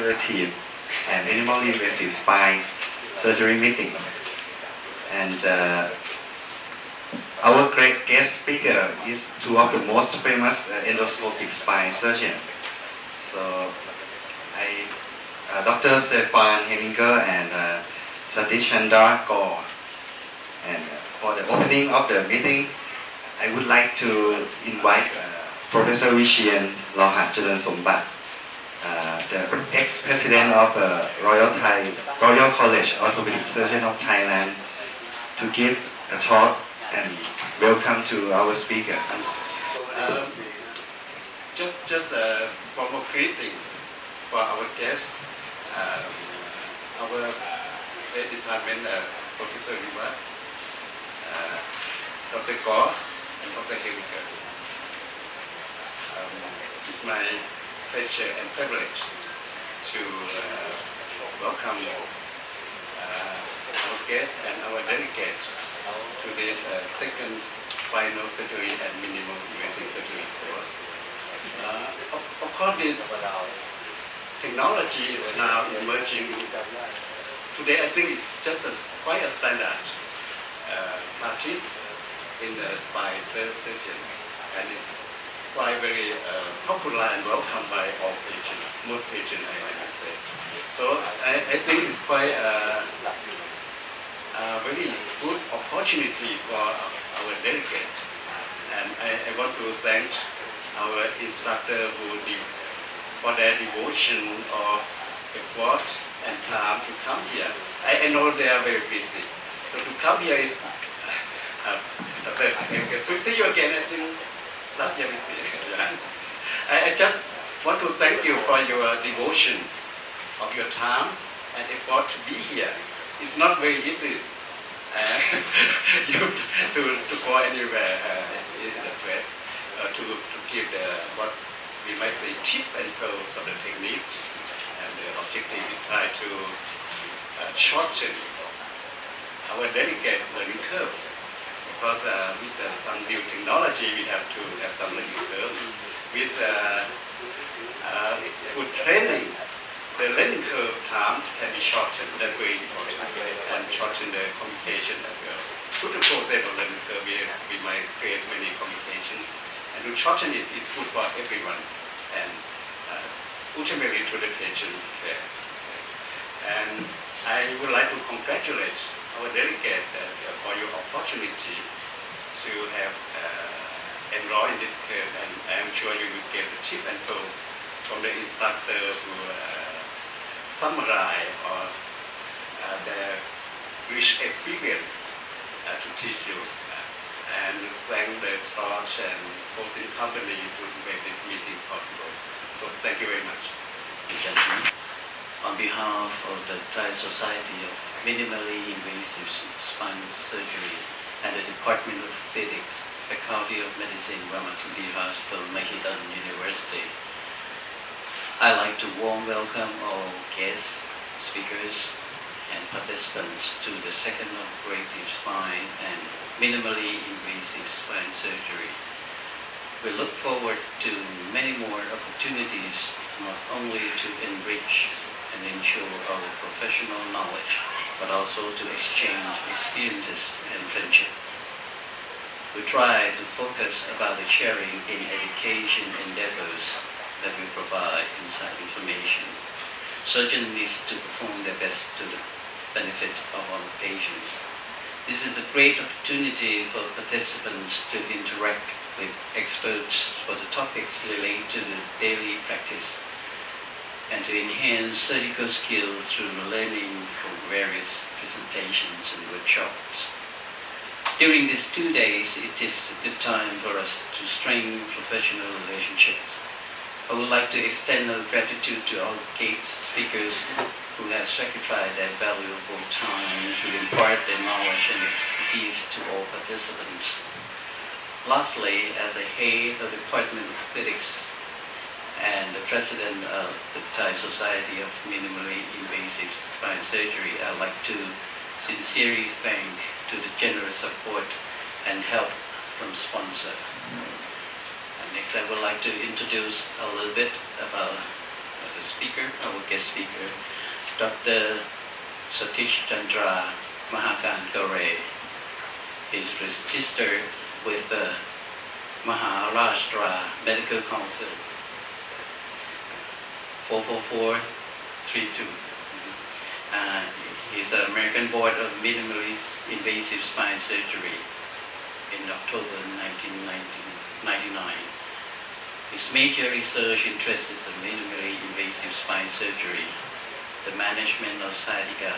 regenerative and minimally invasive spine surgery meeting. And our great guest speaker is two of the most famous endoscopic spine surgeons. So Dr. Stefan Henninger and Satish Chandra Kaur. And for the opening of the meeting, I would like to invite Professor Vishian Lohat Sombat, the ex-president of Royal College Orthopedic Surgeon of Thailand, to give a talk and welcome to our speaker. Just a formal greeting for our guests, our head department, Professor Riva, Dr. Kaur, and Dr. Henninger. It's my pleasure and privilege to welcome our guests and our delegates to this second spinal surgery and minimal invasive surgery course. Of course, this technology is now emerging. Today, I think it's just quite a standard practice in the spine surgery, and it's quite very popular and welcomed by all patients, most patients, I must say. So I think it's quite a very good opportunity for our delegate, and I want to thank our instructor for their devotion of effort and time to come here. I know they are very busy, so to come here is so see you again. I think last year we see. I just want to thank you for your devotion of your time and effort to be here. It's not very easy to go anywhere in the press to give what we might say tip and pearls of the techniques, and the objective is try to shorten our delicate learning curve, because with some new technology we have to have some learning curve. With good training, the learning curve time can be shortened. That's very important, and shorten the communication as well. Through the process of learning curve, we might create many communications, and to shorten it is good for everyone, and ultimately to the patient care. And I would like to congratulate our delegate for your opportunity to have enrolled in this curve, and I am sure you will get the tip and tools from the instructor who summarize or their rich experience to teach you, and thank the staff and hosting company to make this meeting possible. So thank you very much. On behalf of the Thai Society of Minimally Invasive Spine Surgery and the Department of Aesthetics, Faculty of Medicine, Ramatudi Hospital, Mahidol University, I'd like to warm welcome all guests, speakers, and participants to the second operative spine and minimally invasive spine surgery. We look forward to many more opportunities, not only to enrich and ensure our professional knowledge, but also to exchange experiences and friendship. We try to focus about the sharing in education endeavors that we provide inside information. Surgeons need to perform their best to the benefit of our patients. This is a great opportunity for participants to interact with experts for the topics related to the daily practice, and to enhance surgical skills through learning from various presentations and workshops. During these 2 days, it is a good time for us to strengthen professional relationships. I would like to extend our gratitude to all guest speakers who have sacrificed their valuable time to impart their knowledge and expertise to all participants. Lastly, as a head of the Department of Aesthetics and the president of the Thai Society of Minimally Invasive Spine Surgery, I'd like to sincerely thank to the generous support and help from sponsor. And next, I would like to introduce a little bit about the speaker, our guest speaker, Dr. Satish Chandra Mahakantore. He's registered with the Maharashtra Medical Council 44432. He's an American Board of Minimally Invasive Spine Surgery in October 1999. His major research interests in minimally invasive spine surgery, the management of sciatica,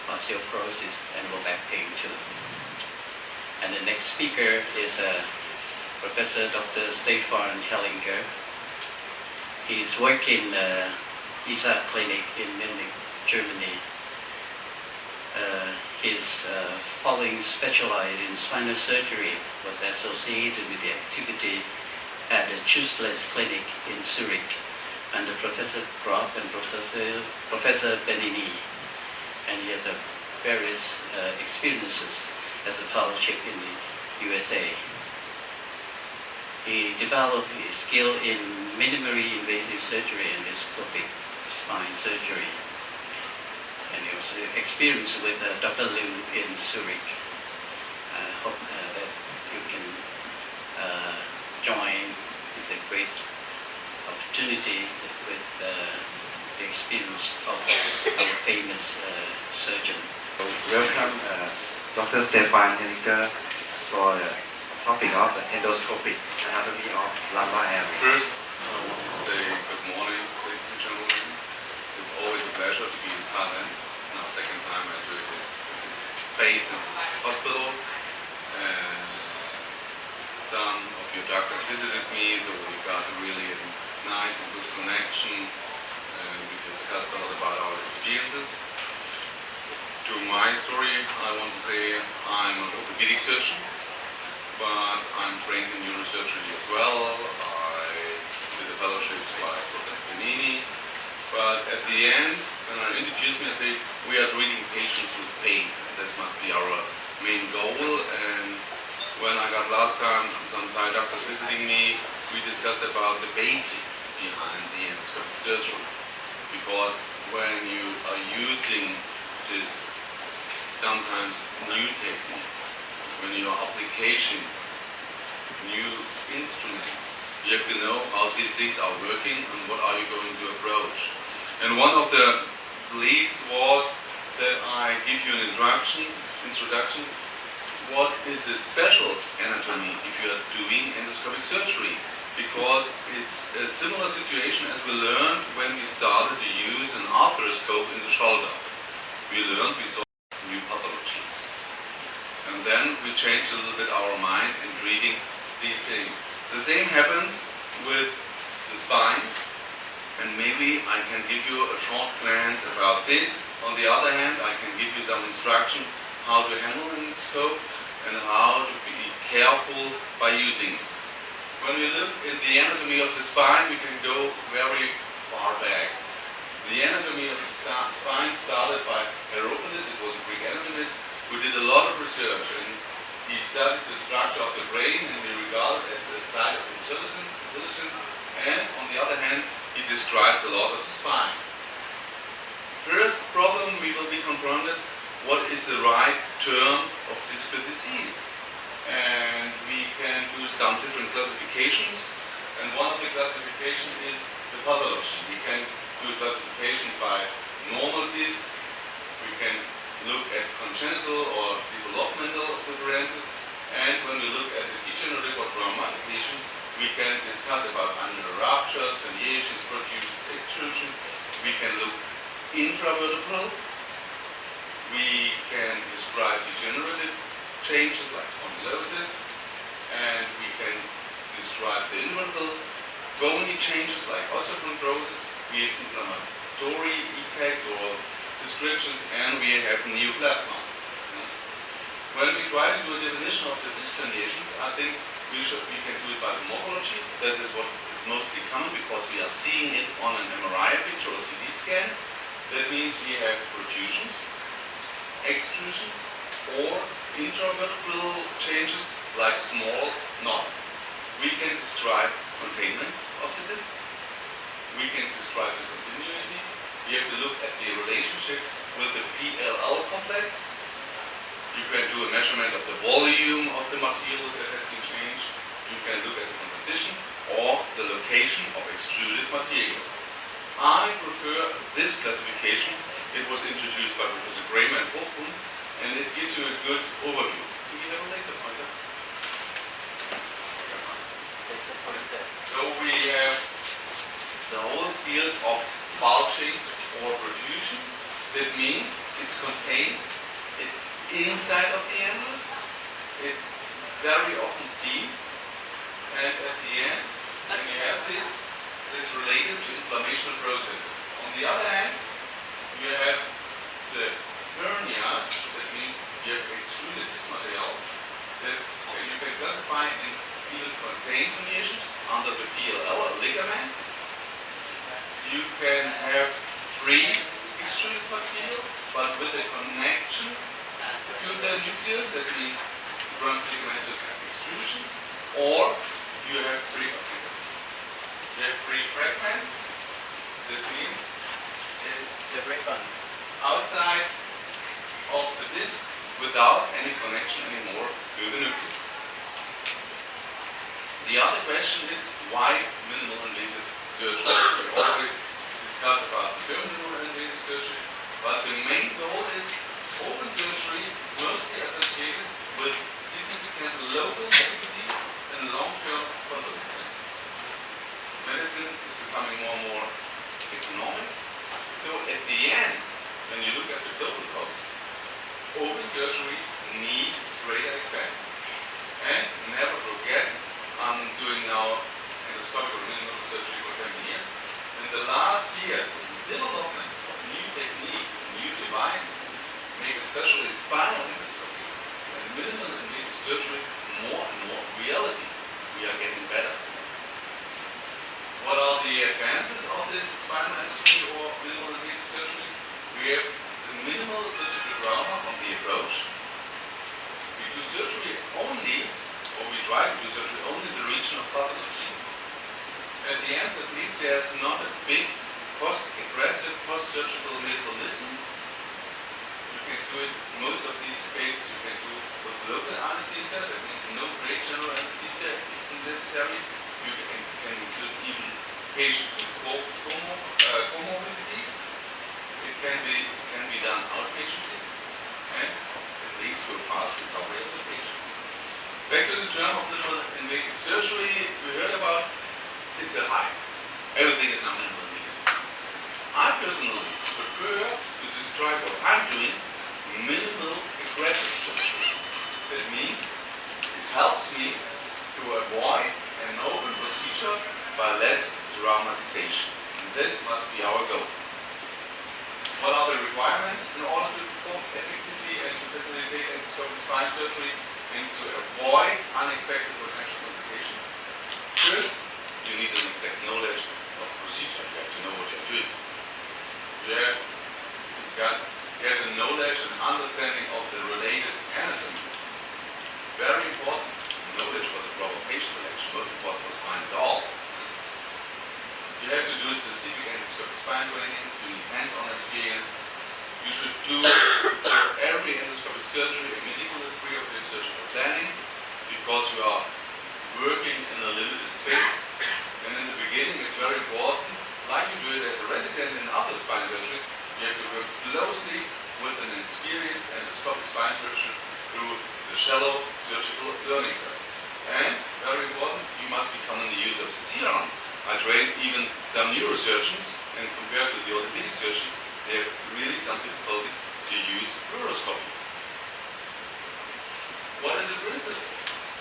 osteoporosis, and low back pain too. And the next speaker is Professor Dr. Stefan Hellinger. He's working in the ISA clinic in Munich, Germany. His following specialized in spinal surgery was associated with the activity at the Choosles Clinic in Zurich under Professor Groff and Professor Benini. And he has various experiences as a fellowship in the USA. He developed his skill in minimally invasive surgery and endoscopic spine surgery. And he was experienced with Dr. Liu in Zurich. I hope that you can join the great opportunity with the experience of our famous surgeon. Welcome Dr. Stefan Hellinger for the topic of the endoscopic anatomy of lumbar area. First, I want to say good morning, ladies and gentlemen. It's always a pleasure to be in Thailand. It's now the second time I do it in this space in this hospital. And some of your doctors visited me, so we got a really nice and good connection. And we discussed a lot about our experiences. To my story, I want to say I'm an orthopedic surgeon, but I'm trained in neurosurgery as well. I did a fellowship by Professor Benini. But at the end, when I introduced me, I say, we are treating patients with pain. This must be our main goal. And when I got last time some Thai doctors visiting me, we discussed about the basics behind the endoscopic surgery. Because when you are using this sometimes new technique, when your application, new instrument, you have to know how these things are working and what are you going to approach. And one of the leads was that I give you an introduction, what is a special anatomy if you are doing endoscopic surgery. Because it's a similar situation as we learned when we started to use an arthroscope in the shoulder. We saw new pathologies. And then we changed a little bit our mind in treating these things. The same happens with the spine, and maybe I can give you a short glance about this. On the other hand, I can give you some instruction how to handle an endoscope and how to be careful by using it. When we look in the anatomy of the spine, we can go very far back. The anatomy of the spine started by Aristophanes. It was a Greek anatomist who did a lot of research, and he studied the structure of the brain and he regarded it as a site of intelligence, and on the other hand, he described a lot of the spine. First problem we will be confronted, what is the right term of discal disease? And we can do some different classifications, and one of the classifications is the pathology. We can do a classification by normal discs, we can look at congenital or developmental differences, and when we look at the degenerative or traumatic lesions, we can discuss about annular ruptures, herniations, protrusions, extrusion. We can look intravertebral, we can describe degenerative changes like spondylosis, and we can describe the invertebral bony changes like osteochondrosis. We have inflammatory effects or descriptions, and we have neoplasms. When we try to do a definition of the disc herniations, I think we can do it by the morphology. That is what is mostly common because we are seeing it on an MRI picture or CT scan. That means we have protrusions, extrusions, or intravertebral changes like small knots. We can describe containment of the disc, we can describe the continuity. You have to look at the relationship with the PLL complex. You can do a measurement of the volume of the material that has been changed. You can look at the composition or the location of extruded material. I prefer this classification. It was introduced by Professor Kramer and Hochun, and it gives you a good overview. Do you have a laser pointer? So we have the whole field of bulging or protrusion. That means it's contained, it's inside of the annulus, it's very often seen, and at the end, when you have this, it's related to inflammation processes. On the other hand, you have the hernias, that means you have extruded this material that you can classify in even contained herniations under the PLL ligament. You can have free extruded material, but with a connection to the nucleus, that means transligamentous extrusions, or you have free fragments. This means it's outside of the disc without any connection anymore to the nucleus. The other question is, why minimal invasive surgery? We always discuss about the minimal invasive surgery, but the main goal is open surgery is mostly associated with significant local morbidity and long-term convalescence. Medicine is becoming more and more economic, so at the end, when you look at the total cost, open surgery needs greater expense. And never forget, I'm doing now endoscopic or minimal surgery for 10 years. In the last years, the development of new techniques and new devices make especially spinal endoscopy and minimal invasive surgery more and more reality. We are getting better. What are the advances of this spinal endoscopy or minimal invasive surgery? We have the minimal surgical trauma from the approach. We do surgery only, or we try to do surgery only in the region of pathology. At the end, that means there's not a big aggressive post-surgical metabolism. You can do it, most of these cases you can do with local anesthesia, that means no great general anesthesia isn't necessary. You can include even patients with comorbidities. It can be done outpatiently, and it leads to a fast recovery of the patient. Back to the term of minimal invasive surgery, we heard about it's a hype. Everything is now minimal invasive. I personally prefer to describe what I'm doing minimal aggressive surgery. That means it helps me to avoid an open procedure by less traumatization. And this must be our goal. What are the requirements in order to perform effectively and to facilitate endoscopic spine surgery and to avoid unexpected potential complications? First, you need an exact knowledge of the procedure. You have to know what you're doing. You have to get a knowledge and understanding of the related anatomy. Very important knowledge for the proper patient selection, most important for spine at all. You have to do specific endoscopic spine trainings, you need hands-on experience. You should do for every endoscopic surgery a meticulous pre-operative surgical planning because you are working in a limited space. And in the beginning it's very important, like you do it as a resident in other spine surgeries, you have to work closely with an experienced endoscopic spine surgeon through the shallow surgical learning curve. And, very important, you must become the user of the C-arm. I train even some neurosurgeons, and compared to the orthopedic surgeons, they have really some difficulties to use fluoroscopy. What is the principle?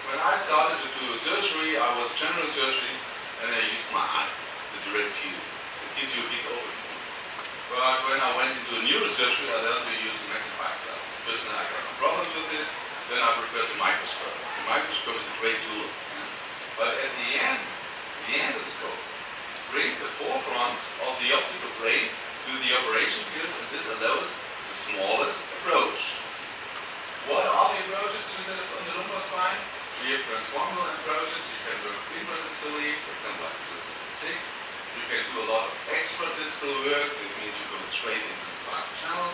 When I started to do surgery, I was general surgery, and I used my eye, the direct view. It gives you a big overview. But when I went into neurosurgery, I learned to use a magnifying glass. Personally, I got some problems with this. Then I prefer the microscope. The microscope is a great tool. But at the end, the endoscope brings the forefront of the optical brain to the operation field, and this allows the smallest approach. What are the approaches on the lumbar spine? We have transformal approaches. You can work intradyskally, for example, like the 6. You can do a lot of extra distal work. That means you go straight into the spinal channel.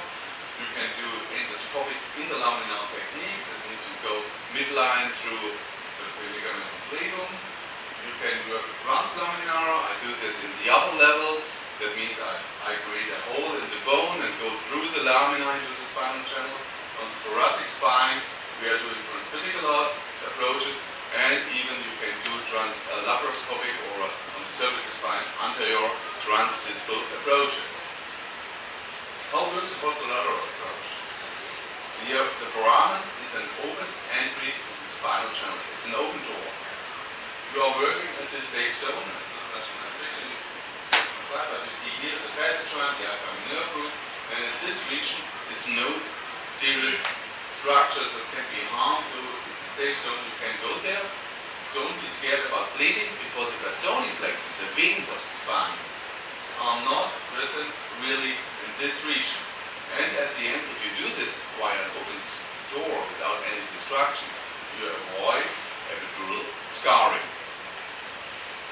You can do endoscopic interlaminar techniques. That means you go midline through the ligamentum flavum. You can work translaminar. I do this in the upper levels. That means I create a hole in the bone and go through the lamina into the spinal channel. On the thoracic spine, we are doing transpedicular approaches, and even you can do laparoscopic or on the cervical spine anterior transdistal approaches. How works the posterolateral approach? The foramen is an open entry to the spinal channel. It's an open door. You are working at this safe zone. It's not such a nice picture, but you see here is a passage joint, the upcoming nerve root, and in this region is no serious structures that can be harmed. It's a safe zone. You can go there. Don't be scared about bleedings because the Tarsoni plexus, the veins of the spine, are not present really in this region. And at the end, if you do this via an open door without any destruction, you avoid epidural scarring.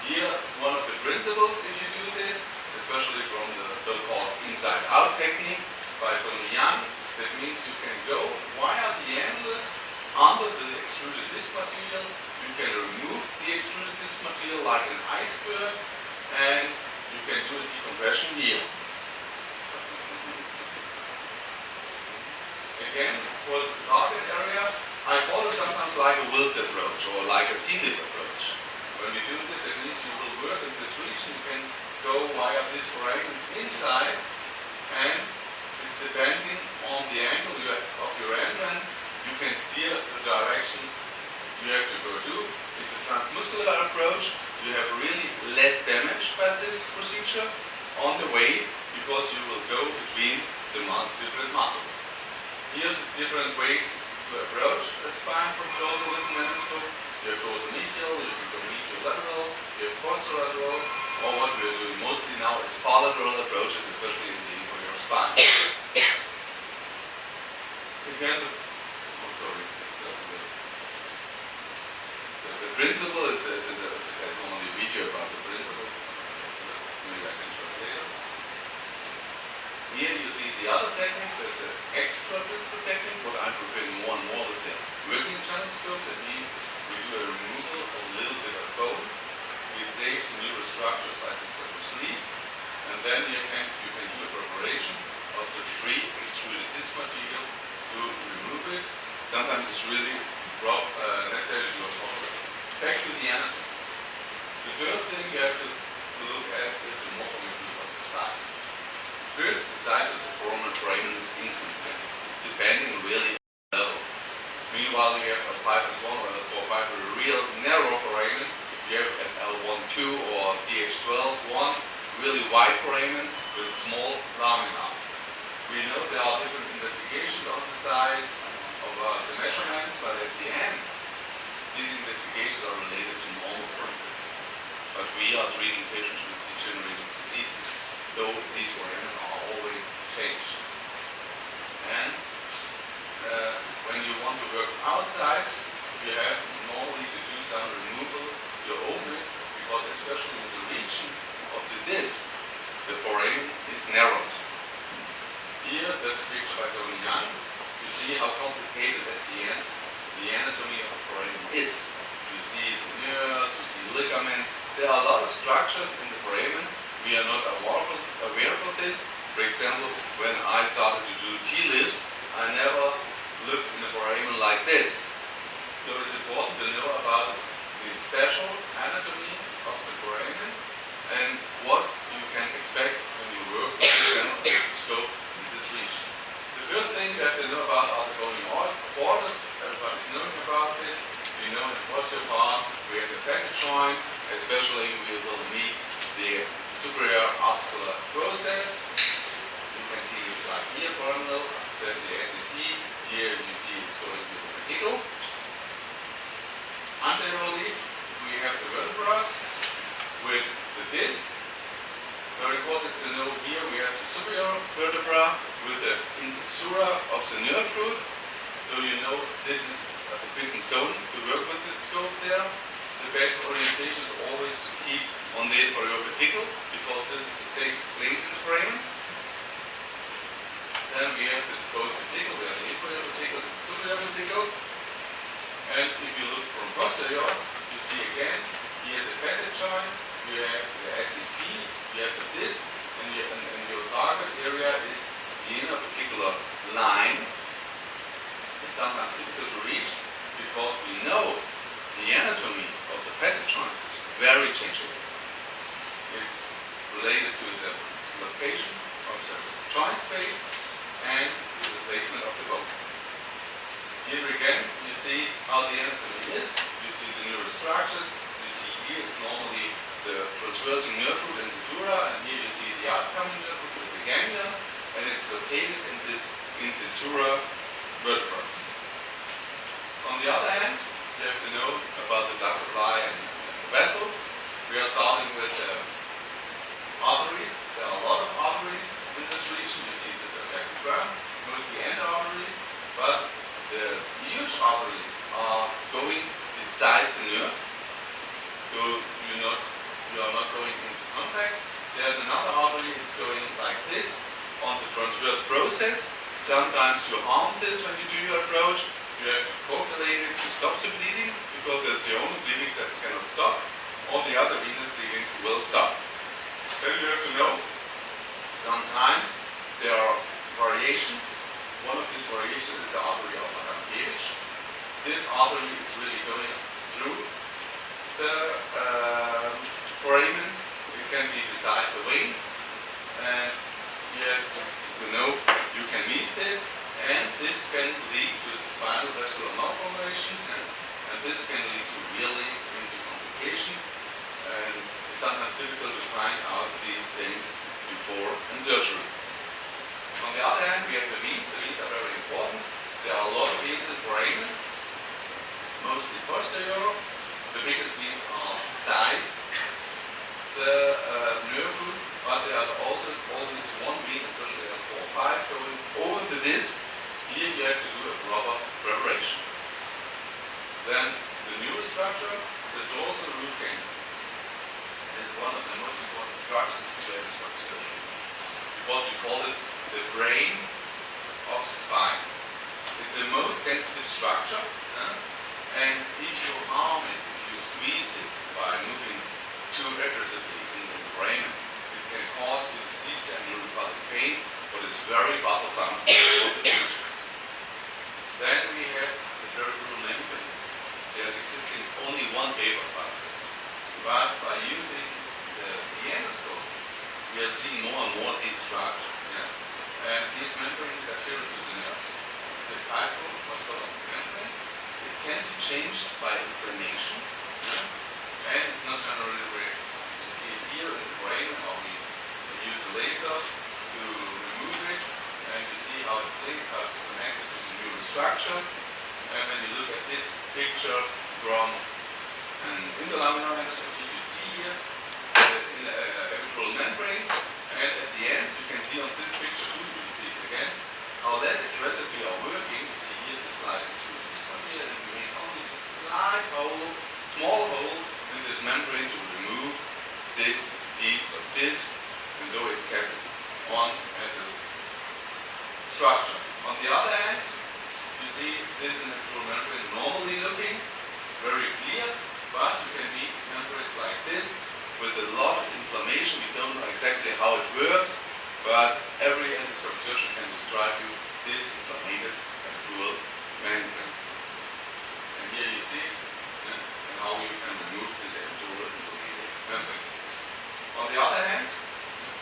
Here, one of the principles if you do this, especially from the so-called inside-out technique by Tony Young, that means you can go via the annulus under the extruded disc material. You can remove the extruded disc material like an iceberg, and you can do a decompression here. Again, for this target area, I call it sometimes like a Wills approach or like a T-lip approach. When you do this, it means you will work in this region. You can go via this foramen inside, and it's depending on the angle of your entrance, you can steer the direction you have to go to. It's a transmuscular approach. You have really less damage by this procedure on the way because you will go between the different muscles. Here's the different ways to approach the spine from dorsal with an endoscope. You have dorsal-medial, you can go medial-lateral, you have posterolateral, or what we are doing mostly now is paralateral approaches, especially in the inferior spine. Again, the principle is only a video about the principle. Maybe I can show it later. Here you see the other technique, the extra-distal technique, what I'm preferring more and more with the working channel scope. That means we do a removal of a little bit of bone. We save some neural structures by successful sleeve, and then you can do a preparation of the free extruded disc material to remove it. Sometimes it's really necessary to do a proper. Back to the anatomy. The third thing you have to look at is the morphometry of the size. First, the size of the foramen is inconstant. It's depending really on the level. Meanwhile, you have a 5+1 or a 4-5 with a real narrow foramen. You have an L1-2 or DH12-1, really wide foramen with small lamina. We know there are different investigations on the size of the measurements, but at the end, these investigations are related to normal foramens. But we are treating patients with degenerative diseases, though these foramen are always changed. And when you want to work outside, you have normally to do some removal. You open it because especially in the region of the disc, the foramen is narrowed. Here, that's a picture by Tony Young. You see how complicated at the end the anatomy of the foramen is. You see the nerves, you see ligaments. There are a lot of structures in the foramen. We are not aware of this. For example, when I started to do T-lifts, I never looked in the foramen like this. So it's important to know about the special anatomy of the foramen and what you can expect when you work with the scope in this region. The third thing you have to know about are the bony borders. Everybody's knowing about this. We know in the posterior part we have the passage joint, especially we will meet the superior articular process. You can see it like here, foraminal. There's the SAP. Here you see it's going to the reticle. Anteriorly, we have the vertebra with the disc. Very important is to know here we have the superior vertebra with the incisura of the nerve root. So you know this is a forbidden zone to work with the scope there. The best orientation is always to keep on the inferior reticle because this is the safest place in the brain. Then we have the post-vertical, we have the inferior vertical, the superior vertical. And if you look from posterior, you see again, here's a facet joint, you have the SCP, you have the disc, and your target area is the inner particular line. It's sometimes difficult to reach because we know the anatomy of the facet joints is very changeable. It's related to the location of the joint space and to the placement of the bone. Here again, you see how the anatomy is. You see the neural structures. You see here it's normally the transverse nerve root and the dura, and here you see the outcoming nerve root with the ganglia, and it's located in this incisura vertebrae. On the other hand, you have to know about the blood supply and vessels. We are starting with arteries. There are a lot of arteries in this region. You see this affected drum, mostly end arteries, but the huge arteries are going besides the nerve. So you are not going into contact. There's another artery, it's going like this on the transverse process. Sometimes you harm this when you do your approach. You have to calculate it to stop the bleeding, because that's the only bleeding that cannot stop. All the other venous bleedings will stop. Then you have to know, sometimes there are variations. One of these variations is the artery of Adamkiewicz. This artery is really going through the foramen. It can be beside the veins, and you have to know you can meet this, and this can lead to spinal vascular malformations, and this can lead to really into complications, and it's sometimes difficult to find out these things before surgery. On the other hand, we have the veins. The veins are very important. There are a lot of veins in foramen, mostly posterior. The biggest veins are beside the nerve root, but there are also always one vein, especially at 4 or 5, going over the disc. Here you have to do a proper preparation. Then the neural structure, the dorsal root ganglion, is one of the most important structures in endoscopic surgery, because we call it the brain of the spine. It's the most sensitive structure, and if you harm it, if you squeeze it by moving too aggressively in the brain, it can cause disease and neuropathic pain, but it's very bottom for the patient. Then we have the peripheral membrane. There's existing only one paper about it. But by using the endoscope, we are seeing more and more these structures. And these membranes are adherent to the nerves. It's a fibromuscular membrane. It can be changed by inflammation, and it's not generally rare. You see it here in the brain, how we use a laser to remove it, and you see how it's placed, how it's connected to the neural structures. And when you look at this picture from an interlaminar endoscopy, you see here the epithelial membrane, and at the end you can see on this picture too, you can see it again, how less aggressive we are working. You see here the slide through this material, and we make only a slight hole, small hole in this membrane to remove this piece of disc, and so it kept on as a structure. On the other hand, you see this is an epithelial membrane normally looking very clear, but you can meet membranes like this with a lot of inflammation. We don't know exactly how it works, but every endoscopic surgeon can describe you this inflamed epithelial membranes. And here you see it, and how you can remove this epithelial inflamed membrane. On the other hand,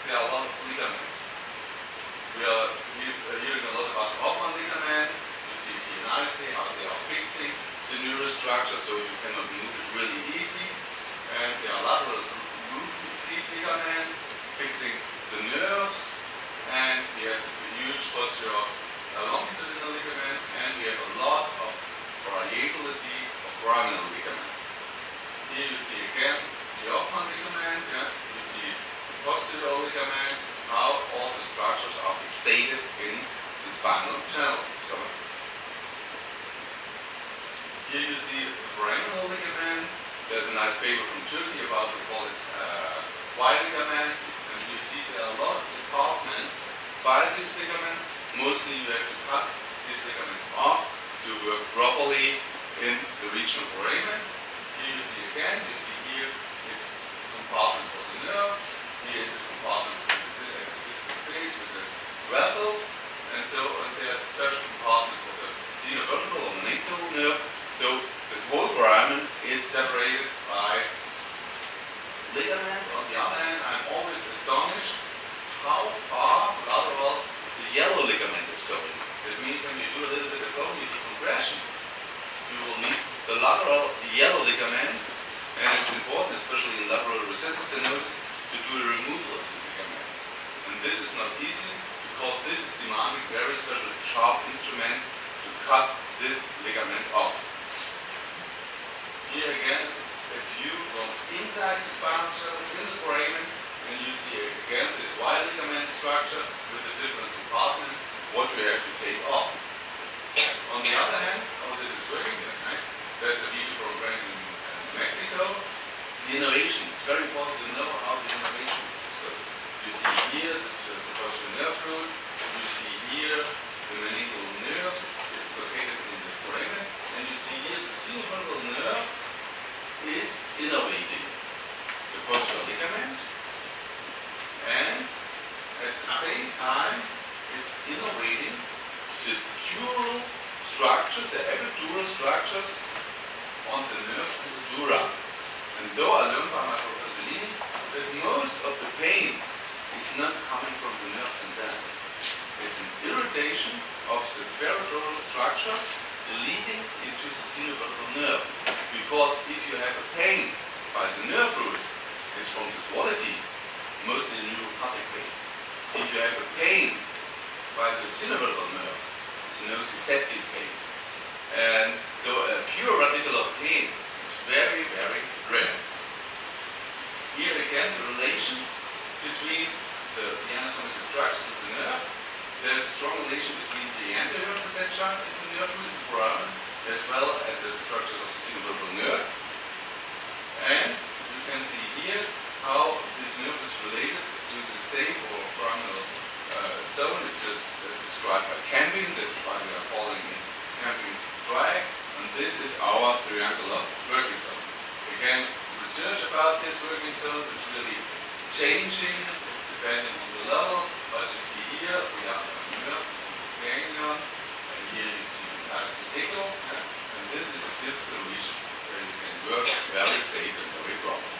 there are a lot of ligaments. We are hearing a lot about Hoffman ligaments. You see it here nicely, how they are fixing the neural structure, so you cannot move it really easy. And there are lateral root sleeve ligaments fixing the nerves, and we have a huge posterior longitudinal ligament, and we have a lot of variability of foraminal ligaments. Here you see again the Hoffman ligament, you see the posterior ligament, how all the structures are fixated in the spinal channel. So here you see the foraminal ligaments. There's a nice paper from Turkey about, we call it Y ligaments, and you see there are a lot of departments by these ligaments. Mostly you have to cut these ligaments off to work properly in the region of foramen. Here you see again, you see here it's a compartment for the nerve. Here it's a compartment for the distal space with the grapples, and there's a special compartment for the xenovertebral or manual nerve. So the whole foramen is separated by ligament. On the other hand, I'm always astonished how far lateral the yellow ligament is going. That means when you do a little bit of bone decompression, you will need the lateral yellow ligament, and it's important, especially in lateral recessive stenosis, to do a removal of this ligament. And this is not easy because this is demanding very special sharp instruments to cut this ligament off. Here again, a view from inside the spinal channel in the foramen, and you see again this Y ligament structure with the different compartments, what we have to take off. On the other hand, oh, this is working, that's nice. That's a view from in Mexico. The innervation, it's very important to know how the innervation is going. You see here the posterior nerve root, you see here the meningeal nerves, it's located in the foramen, and you see here the xenovertebral nerve is innervating the posterior ligament, and at the same time it's innervating the dural structures, the epidural structures on the nerve and the dura. And though I learned by my Professor Lee that most of the pain is not coming from the nerves themselves. It's an irritation of the vertebral structures leading into the xenovertebral nerve. Because if you have a pain by the nerve root, it's from the quality, mostly neuropathic pain. If you have a pain by the xenovertebral nerve, it's nociceptive pain. And though a pure radicular pain is very, very rare. Here again, the relations between the anatomical structures of the nerve. There's a strong relation between the anterior facet in the nerve root, the foramen, as well as the structures of the xenovertebral nerve. And you can see here how this nerve is related to the same or foraminal zone. It's just described by Camping, that's why we are calling it Camping's drag. And this is our triangular working zone. Again, research about this working zone is really changing. It's depending on the level. But you see here, we have the nerve, you see the ganglion, and here you see the pedicle. And this is a distal region where you can work very safe and very proper.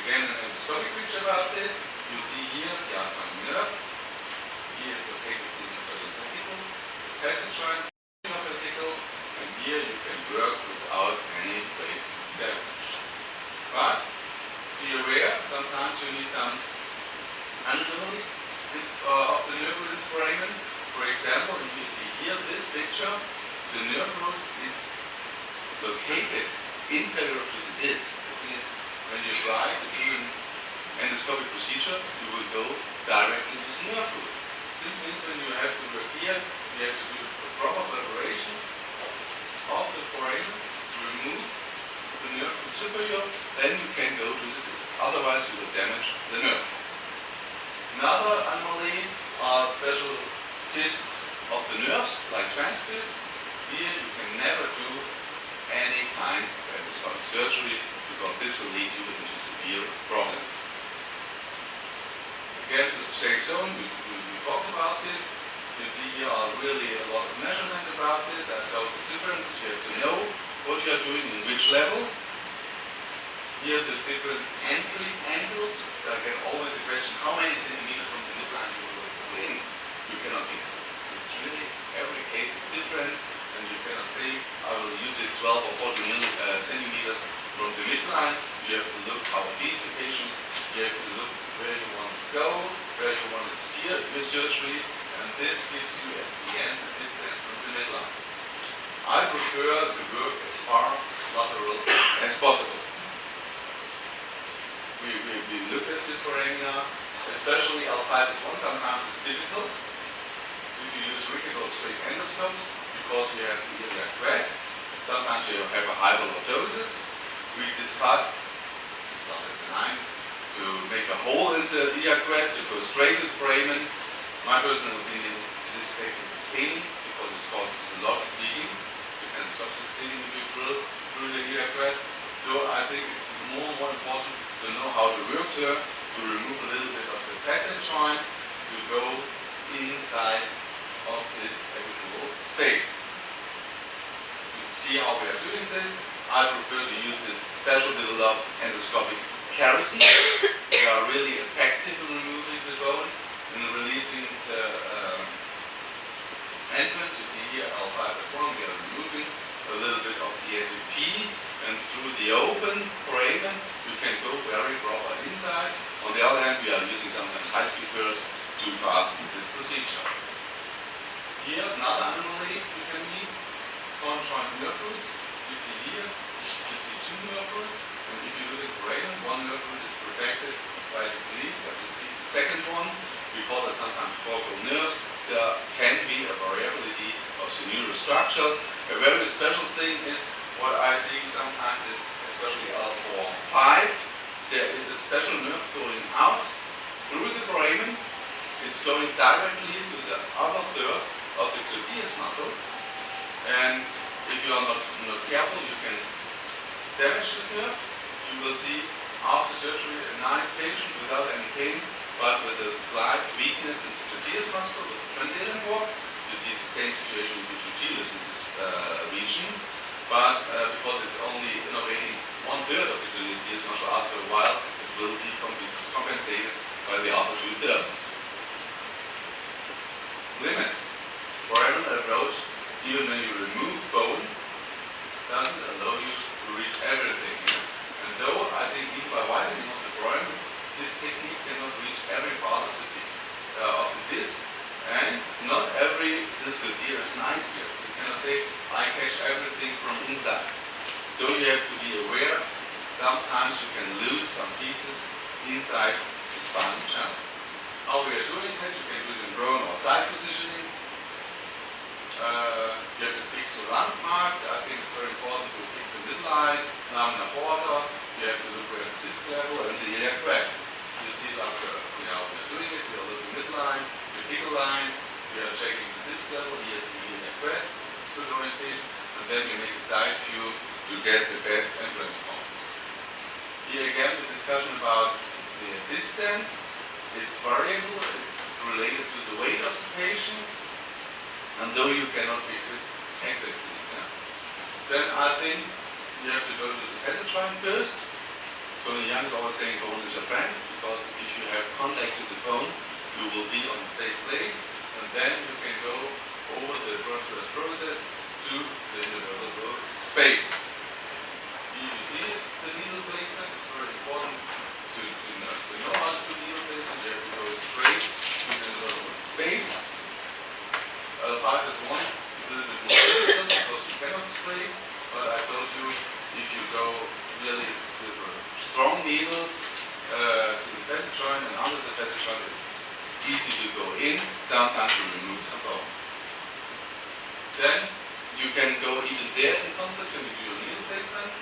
Again, an endoscopic picture about this. You see here the archon nerve. Here is located in the pedicle, the facet joint, the pedicle, and here you can work without any weight damage. But be aware, sometimes you need some anomalies of the nerve root in the foramen. For example, if you see here this picture, the nerve root is located inferior to the disc. That means when you try to do an endoscopic procedure, you will go directly to the nerve root. This means when you have to work here, you have to do a proper preparation of the foramen to remove the nerve from superior, then you can go to the disc. Otherwise you will damage the nerve. Another anomaly are special discs of the nerves, like Swan's discs. Here you can never do any kind of endoscopic surgery because this will lead you into severe problems. Again, the same zone, we talked about this. You see here are really a lot of measurements about this. I told the differences. You have to know what you are doing in which level. Here the different entry angles. I get always the question, how many centimeters from the midline you will go in? You cannot fix this. It's really, every case is different, and you cannot say, I will use it 12 or 40 centimeters from the midline. You have to look how these patients, you have to look where you want to go, where you want to steer your surgery, and this gives you at the end the distance from the midline. I prefer to work as far lateral as possible. We look at this foramina, especially L5S1, sometimes it's difficult if you use radical straight endoscopes because you have the iliac crest. Sometimes you have a hyperlordosis. We discussed, it's not at the 9th, to make a hole in the ear crest, to go straight to the foramen. My personal opinion is this technique is failing because it causes a lot of bleeding. You can stop this bleeding if you drill through the ear crest. So I think it's more and more important to know how to work here, to remove a little bit of the facet joint, to go inside of this epidural space. You see how we are doing this. I prefer to use this special developed endoscopic kerosene. They are really effective in removing the bone and releasing the entrance. You see here L5S1, we are removing a little bit of the SCP, and through the open foramen you can go very proper inside. On the other hand, we are using sometimes high-speed burrs to fasten this procedure. Here another anomaly you can meet, conjoint nerve roots. You see here, you see two nerve roots, and if you look at the foramen, one nerve root is protected by this leaf, but you see the second one, we call it sometimes focal nerves. There can be a variability of the neurostructures. A very special thing is what I see sometimes is, especially L4-5, there is a special nerve going out through the foramen. It's going directly to the upper third of the gluteus muscle, and if you are not careful, you can damage this nerve. You will see after surgery a nice patient without any pain, but with a slight weakness in the gluteus muscle with the trendilum cord. You see the same situation with the gluteus in this region, but because it's only innervating 1/3 of the gluteus muscle, after a while it will be compensated by the other 2/3. Limits. Foramen approach, even when you remove bone, doesn't allow you to reach everything. And though I think even by widening of the foramen, this technique cannot reach every part of the disc, and not every disc here is an iceberg. You cannot say, I catch everything from inside. So you have to be aware, sometimes you can lose some pieces inside the spinal channel. How we are doing that, you can do it in prone or side positioning. You have to fix the landmarks. I think it's very important to fix the midline, lamina porta. You have to look where the disc level and the iliac crest. You see like we are doing it, we are looking midline, vertical lines, we are checking the disc level, here's the iliac crest, it's good orientation, and then you make a side view to get the best entrance point. Here again the discussion about the distance. It's variable, it's related to the weight of the patient, and though you cannot fix it exactly. Yeah. Then I think you have to go to the facet joint first. Tony Young is always saying bone is your friend, because if you have contact with the bone, you will be on the safe place, and then you can go over the transverse process to the intervertebral space. You see the needle placement, it's very important to know how to do needle placement. You have to go straight to the intervertebral space. L5S1 is a little bit more difficult because you cannot straight, but I told you if you go really with a strong needle to the facet joint and under the facet joint, it's easy to go in, sometimes you remove some bone. Then you can go even there in contact when you do your needle placement.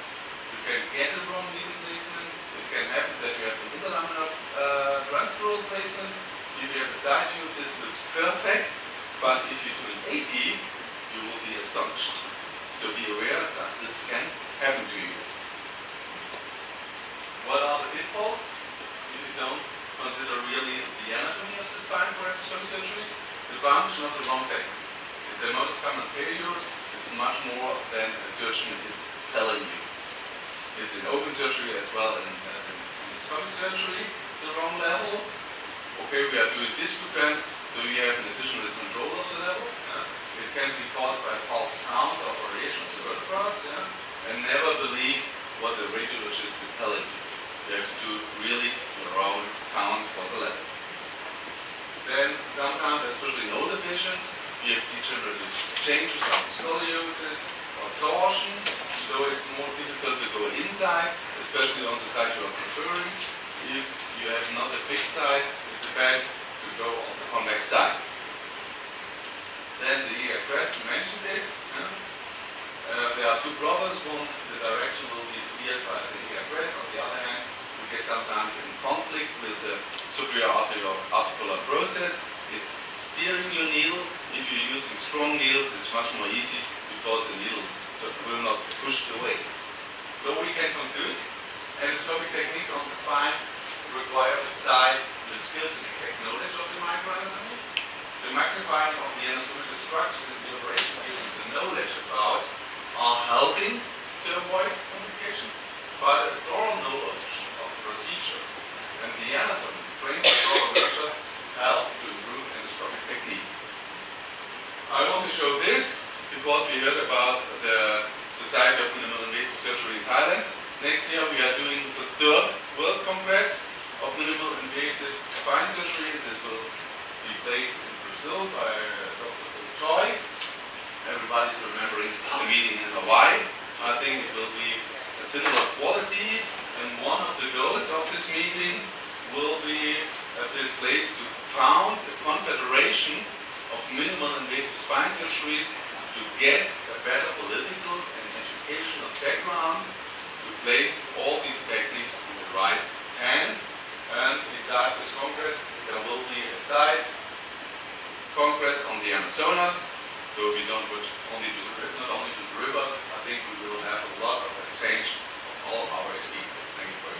You can get a wrong needle placement. It can happen that you have an interlaminar transferal placement. If you have a side view, this looks perfect, but if you do an AP, you will be astonished. So be aware that this can happen to you. What are the pitfalls if you don't consider really the anatomy of the spine for endoscopic surgery? The bunch, not the wrong segment. It's the most common failures. It's much more than a surgeon is telling you. It's in open surgery as well as in endoscopic surgery, the wrong level. Okay, we are doing discrepant, so we have an additional control of the level. Yeah? It can be caused by false count or variation of the vertebrae. Yeah? And never believe what the radiologist is telling you. You have to do really your own count for the level. Then sometimes, especially in older patients, you have degenerative changes like scoliosis or torsion, so it's more difficult to go inside, especially on the side you are preferring. If you have not a fixed side, it's best to go on the convex side. Then the iliac crest, you mentioned it. There are two problems. One, the direction will be steered by the iliac crest. On the other hand, you get sometimes in conflict with the superior articular process. It's steering your needle. If you're using strong needles, it's much more easy because the needle will not be pushed away. So we can conclude, endoscopic techniques on the spine require beside the skills and exact knowledge of the microanatomy, the magnifying of the anatomical structures and the operation given the knowledge about are helping to avoid complications, but a thorough knowledge of procedures and the anatomy trained by thorough nature help to improve endoscopic technique. I want to show this because we heard about the Society of Minimal Invasive Surgery in Thailand. Next year we are doing the 3rd World Congress of Minimal Invasive Spine Surgery. This will be based in Brazil by Dr. Choi. Everybody's remembering the meeting in Hawaii. I think it will be a similar quality, and one of the goals of this meeting will be at this place to found a confederation of minimal invasive spine surgeries to get a better political and educational background to place all these techniques in the right hands. And besides this congress, there will be a side congress on the Amazonas, so we don't go only to the river, not only to the river. I think we will have a lot of exchange of all our experiences. Thank you very much.